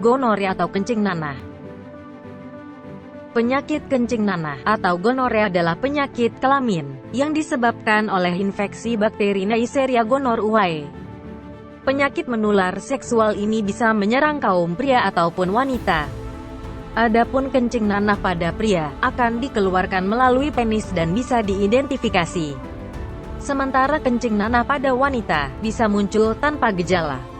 Gonore atau kencing nanah. Penyakit kencing nanah atau gonore adalah penyakit kelamin yang disebabkan oleh infeksi bakteri Neisseria gonorrhoeae. Penyakit menular seksual ini bisa menyerang kaum pria ataupun wanita. Adapun kencing nanah pada pria akan dikeluarkan melalui penis dan bisa diidentifikasi. Sementara kencing nanah pada wanita bisa muncul tanpa gejala.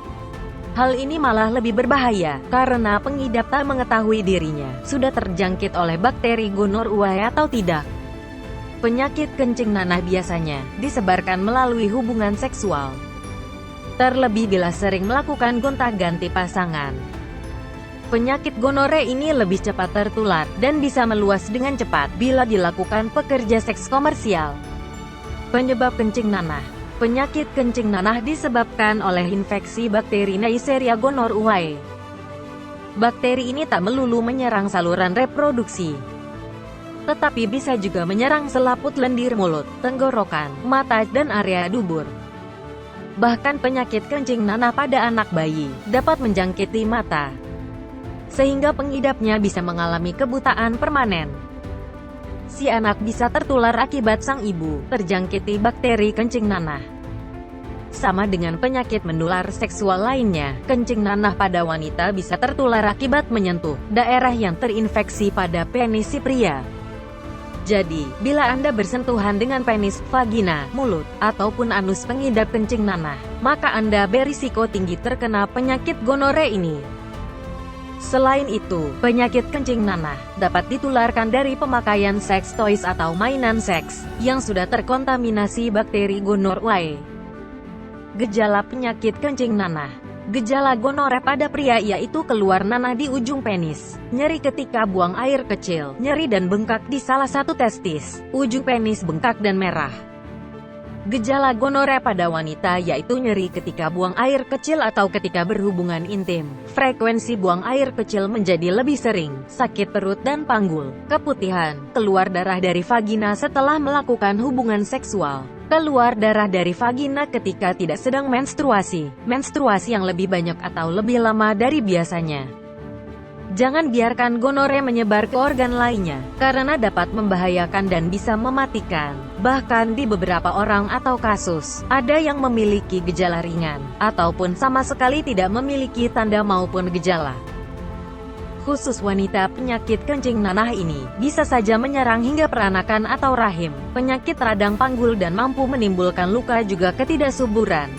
Hal ini malah lebih berbahaya, karena pengidap tak mengetahui dirinya sudah terjangkit oleh bakteri gonorrhoeae atau tidak. Penyakit kencing nanah biasanya disebarkan melalui hubungan seksual. Terlebih bila sering melakukan gonta-ganti pasangan. Penyakit gonore ini lebih cepat tertular, dan bisa meluas dengan cepat bila dilakukan pekerja seks komersial. Penyebab kencing nanah. Penyakit kencing nanah disebabkan oleh infeksi bakteri Neisseria gonorrhoeae. Bakteri ini tak melulu menyerang saluran reproduksi, tetapi bisa juga menyerang selaput lendir mulut, tenggorokan, mata, dan area dubur. Bahkan penyakit kencing nanah pada anak bayi dapat menjangkiti mata, sehingga pengidapnya bisa mengalami kebutaan permanen. Si anak bisa tertular akibat sang ibu terjangkiti bakteri kencing nanah. Sama dengan penyakit menular seksual lainnya, kencing nanah pada wanita bisa tertular akibat menyentuh daerah yang terinfeksi pada penis si pria. Jadi, bila Anda bersentuhan dengan penis, vagina, mulut, ataupun anus pengidap kencing nanah, maka Anda berisiko tinggi terkena penyakit gonore ini. Selain itu, penyakit kencing nanah dapat ditularkan dari pemakaian seks toys atau mainan seks yang sudah terkontaminasi bakteri gonorrhoeae. Gejala penyakit kencing nanah. Gejala gonore pada pria yaitu keluar nanah di ujung penis, nyeri ketika buang air kecil, nyeri dan bengkak di salah satu testis, ujung penis bengkak dan merah. Gejala gonore pada wanita yaitu nyeri ketika buang air kecil atau ketika berhubungan intim. Frekuensi buang air kecil menjadi lebih sering, sakit perut dan panggul, keputihan, keluar darah dari vagina setelah melakukan hubungan seksual, keluar darah dari vagina ketika tidak sedang menstruasi, menstruasi yang lebih banyak atau lebih lama dari biasanya. Jangan biarkan gonore menyebar ke organ lainnya, karena dapat membahayakan dan bisa mematikan. Bahkan di beberapa orang atau kasus, ada yang memiliki gejala ringan, ataupun sama sekali tidak memiliki tanda maupun gejala. Khusus wanita, penyakit kencing nanah ini bisa saja menyerang hingga peranakan atau rahim, penyakit radang panggul dan mampu menimbulkan luka juga ketidaksuburan.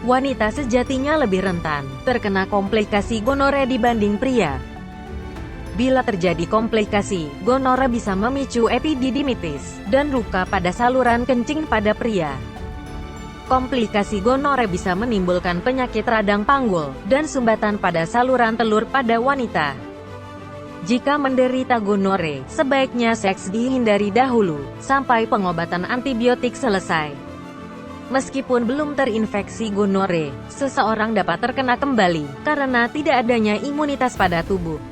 Wanita sejatinya lebih rentan terkena komplikasi gonore dibanding pria. Bila terjadi komplikasi, gonore bisa memicu epididymitis dan luka pada saluran kencing pada pria. Komplikasi gonore bisa menimbulkan penyakit radang panggul dan sumbatan pada saluran telur pada wanita. Jika menderita gonore, sebaiknya seks dihindari dahulu sampai pengobatan antibiotik selesai. Meskipun belum terinfeksi gonore, seseorang dapat terkena kembali karena tidak adanya imunitas pada tubuh.